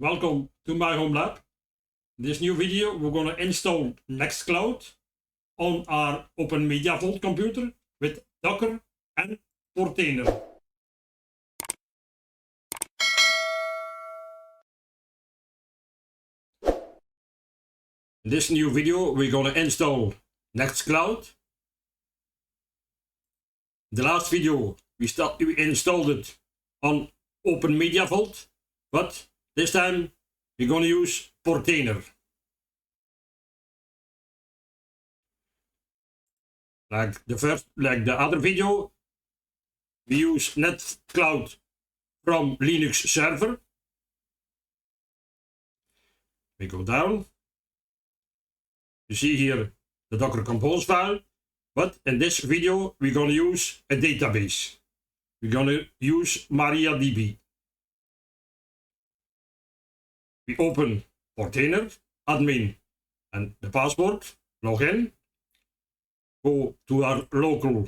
Welcome to my home lab. In this new video we're going to install NextCloud on our OpenMediaVault computer with Docker and Portainer. In this new video we're going to install NextCloud. The last video we installed it on OpenMediaVault, but this time we're going to use Portainer. Like the other video, we use NextCloud from Linux server. We go down. You see here the Docker compose file, but in this video we're going to use a database. We're going to use MariaDB. We open Portainer, admin and the password, log in, go to our local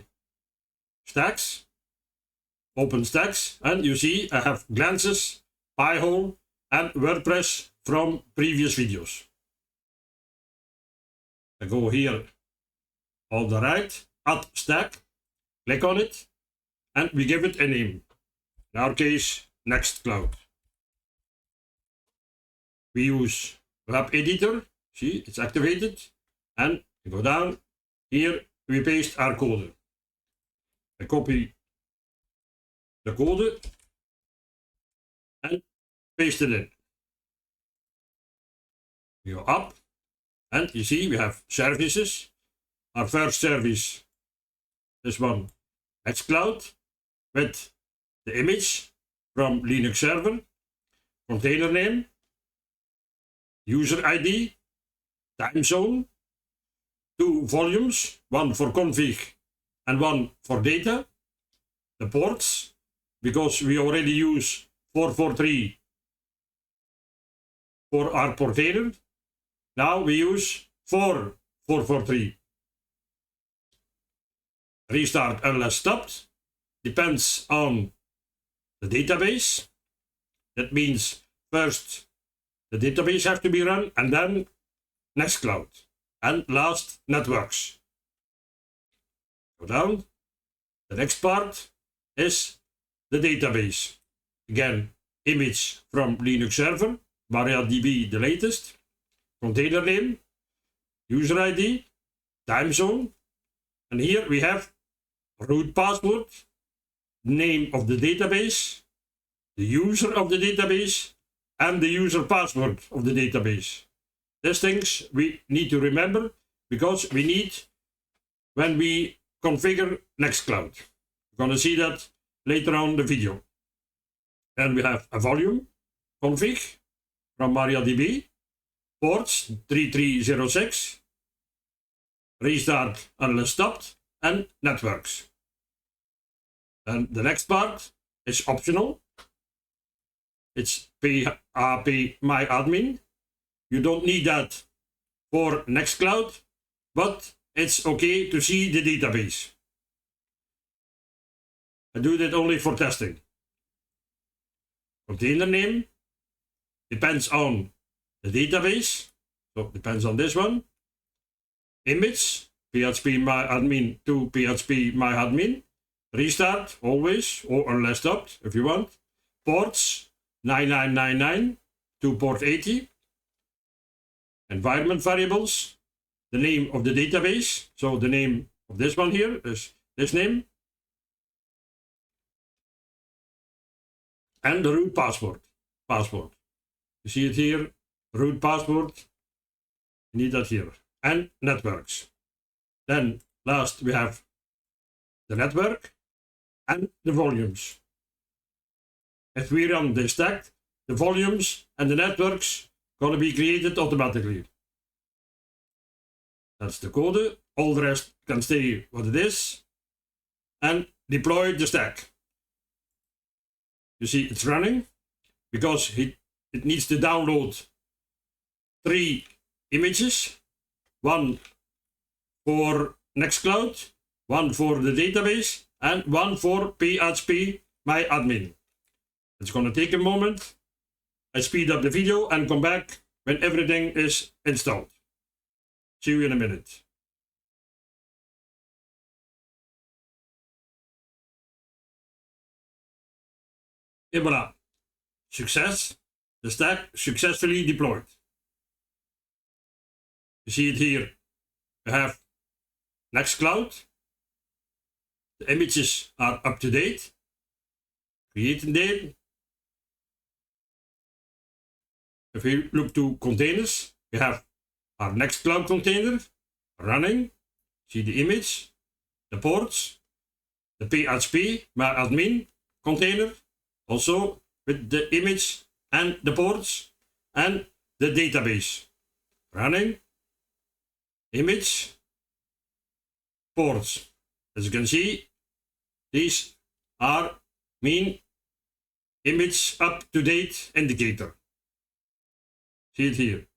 stacks, open stacks, and you see I have glances, Pi-hole and WordPress from previous videos. I go here on the right, add stack, click on it, and we give it a name. In our case, NextCloud. We use web editor, see it's activated, and we go down, here we paste our code. I copy the code and paste it in. We go up, and you see we have services. Our first service, this one, NextCloud, with the image from Linux server, container name, user ID, time zone, 2 volumes, one for config and one for data, the ports, because we already use 443 for our Portainer, now we use 443. Restart unless stopped, depends on the database. That means first the database has to be run and then NextCloud. And last, networks. Go down. The next part is the database. Again, image from Linux server, MariaDB the latest, container name, user ID, time zone, and here we have root password, name of the database, the user of the database, and the user password of the database. These things we need to remember because we need when we configure NextCloud. We're going to see that later on in the video. And we have a volume config from MariaDB, ports 3306, restart unless stopped, and networks. And the next part is optional. It's PypMyAdmin. You don't need that for NextCloud, but it's okay to see the database. I do that only for testing. Container name depends on the database, so it depends on this one. Image, PypMyAdmin to PypMyAdmin. Restart always, or unless stopped if you want. Ports 9999 to port 80. Environment variables, the name of the database, so the name of this one here is this name. And the root password. You see it here, root password, you need that here. And networks. Then last we have the network and the volumes. If we run this stack, the volumes and the networks going to be created automatically. That's the code. All the rest can stay what it is. And deploy the stack. You see it's running because it needs to download 3 images. One for NextCloud, one for the database, and one for PypMyAdmin. It's going to take a moment. I speed up the video and come back when everything is installed. See you in a minute. Et voilà. Success. The stack successfully deployed. You see it here. We have NextCloud. The images are up to date. Creating date. If we look to containers, we have our NextCloud container running. See the image, the ports, the PypMyAdmin container, also with the image and the ports, and the database running, image, ports. As you can see, these are mean image up-to-date indicator. See it here.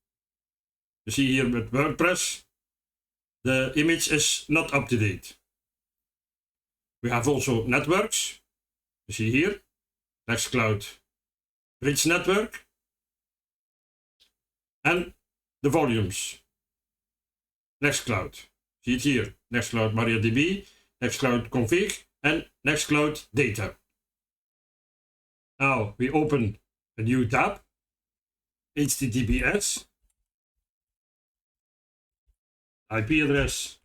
You see here with WordPress, the image is not up to date. We have also networks. You see here, NextCloud Bridge Network, and the volumes. NextCloud. See it here, NextCloud MariaDB, NextCloud Config, and NextCloud Data. Now we open a new tab, HTTPS, IP address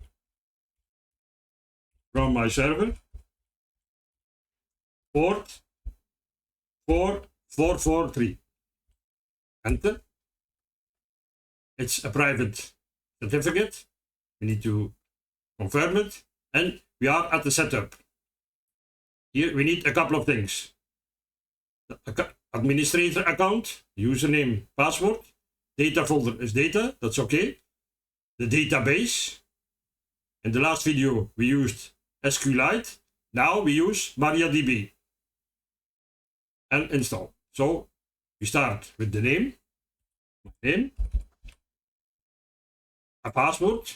from my server, port 4443. Enter. It's a private certificate. We need to confirm it, and we are at the setup. Here we need a couple of things. The administrator account, username, password, data folder is data, that's okay. The database. In the last video we used SQLite, now we use MariaDB. And install. So we start with the name, a password.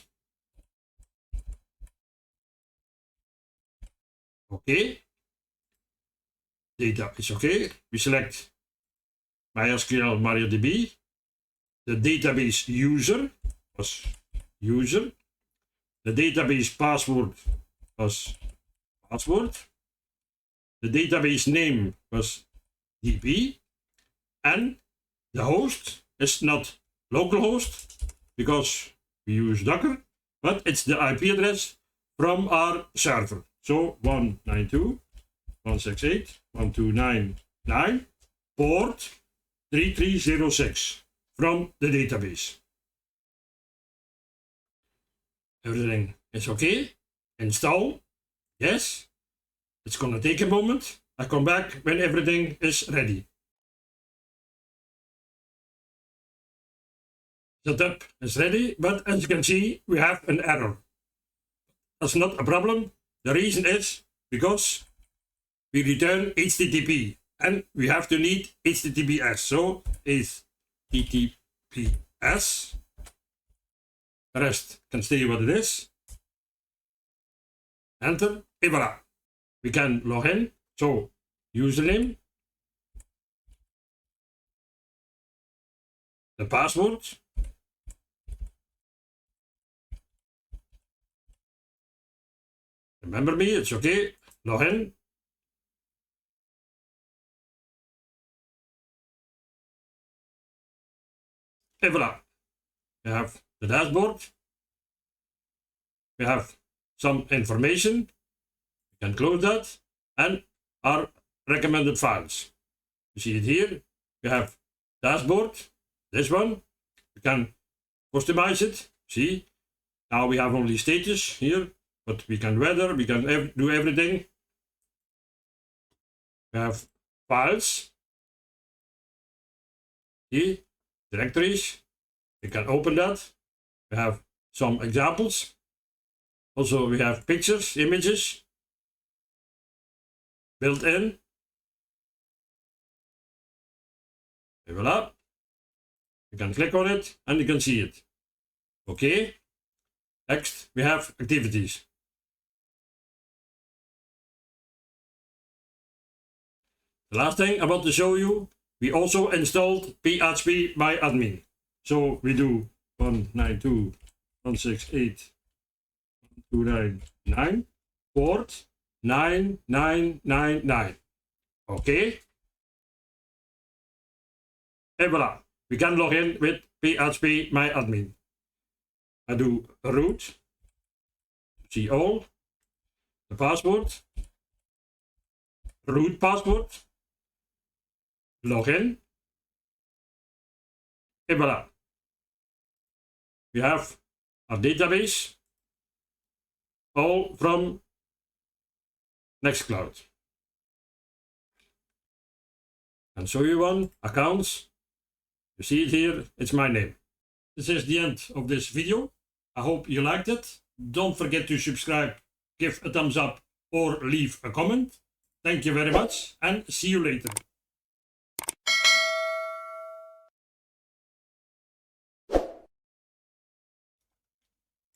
Okay. Data is okay. We select MySQL MariaDB. The database user was user. The database password was password. The database name was DB. And the host is not localhost because we use Docker, but it's the IP address from our server. So 192.168.129.9, port 3306 from the database. Everything is okay. Install. Yes. It's gonna take a moment. I come back when everything is ready. Setup is ready, but as you can see, we have an error. That's not a problem. The reason is because we return HTTP and we have to need HTTPS. So it's HTTPS. The rest can stay what it is. Enter. Et voilà. We can log in. So username, the password, remember me, it's okay, log in. Et voilà. We have the dashboard. We have some information. We can close that. And our recommended files. You see it here. We have dashboard, this one. We can customize it. See, now we have only status here, but we can weather, we can do everything. We have files. See, directories. We can open that. We have some examples. Also, we have pictures, images. Built in. And voila. You can click on it and you can see it. Okay. Next, we have activities. The last thing I want to show you, we also installed PypMyAdmin. So we do 192.168.129.9 port 9999. Okay. And voila, we can log in with PypMyAdmin. I do root, see all, the password, root password, log in, and voila. We have our database all from NextCloud. And show you one, accounts. You see it here, it's my name. This is the end of this video. I hope you liked it. Don't forget to subscribe, give a thumbs up or leave a comment. Thank you very much and see you later.